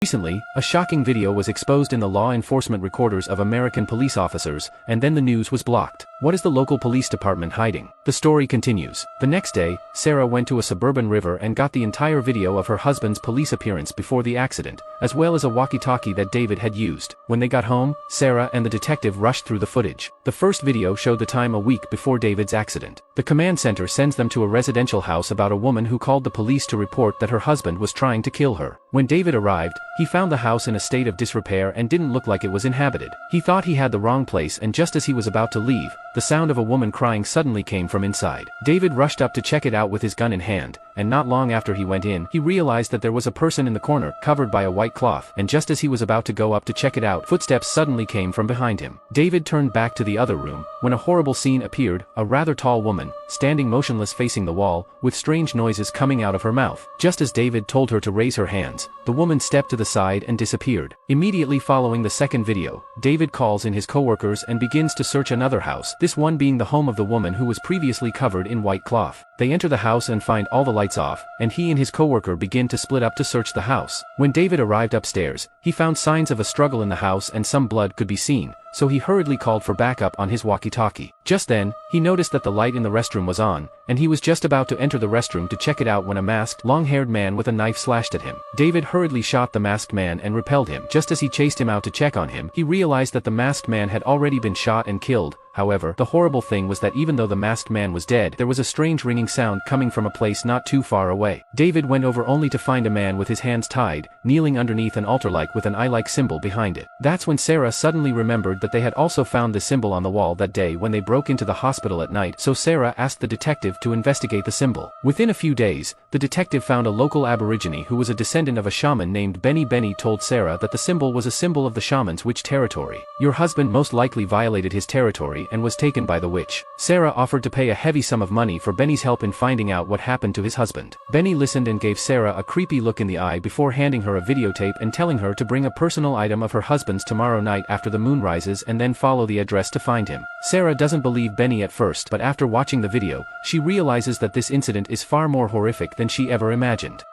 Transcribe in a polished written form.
Recently, a shocking video was exposed in the law enforcement recorders of American police officers, and then the news was blocked. What is the local police department hiding? The story continues. The next day, Sarah went to a suburban river and got the entire video of her husband's police appearance before the accident, as well as a walkie-talkie that David had used. When they got home, Sarah and the detective rushed through the footage. The first video showed the time a week before David's accident. The command center sends them to a residential house about a woman who called the police to report that her husband was trying to kill her. When David arrived, he found the house in a state of disrepair and didn't look like it was inhabited. He thought he had the wrong place, and just as he was about to leave, the sound of a woman crying suddenly came from inside. David rushed up to check it out with his gun in hand, and not long after he went in, he realized that there was a person in the corner, covered by a white cloth, and just as he was about to go up to check it out, footsteps suddenly came from behind him. David turned back to the other room, when a horrible scene appeared, a rather tall woman, standing motionless facing the wall, with strange noises coming out of her mouth. Just as David told her to raise her hands, the woman stepped to the side and disappeared. Immediately following the second video, David calls in his coworkers and begins to search another house, this one being the home of the woman who was previously covered in white cloth. They enter the house and find all the lights off, and he and his coworker begin to split up to search the house. When David arrived upstairs, he found signs of a struggle in the house and some blood could be seen, so he hurriedly called for backup on his walkie-talkie. Just then, he noticed that the light in the restroom was on, and he was just about to enter the restroom to check it out when a masked, long-haired man with a knife slashed at him. David hurriedly shot the masked man and repelled him. Just as he chased him out to check on him, he realized that the masked man had already been shot and killed. However, the horrible thing was that even though the masked man was dead, there was a strange ringing sound coming from a place not too far away. David went over only to find a man with his hands tied, kneeling underneath an altar-like with an eye-like symbol behind it. That's when Sarah suddenly remembered that they had also found the symbol on the wall that day when they broke into the hospital at night, so Sarah asked the detective to investigate the symbol. Within a few days, the detective found a local aborigine who was a descendant of a shaman named Benny. Benny told Sarah that the symbol was a symbol of the shaman's witch territory. Your husband most likely violated his territory and was taken by the witch. Sarah offered to pay a heavy sum of money for Benny's help in finding out what happened to his husband. Benny listened and gave Sarah a creepy look in the eye before handing her a videotape and telling her to bring a personal item of her husband's tomorrow night after the moon rises and then follow the address to find him. Sarah doesn't believe Benny at first, but after watching the video, she realizes that this incident is far more horrific than she ever imagined.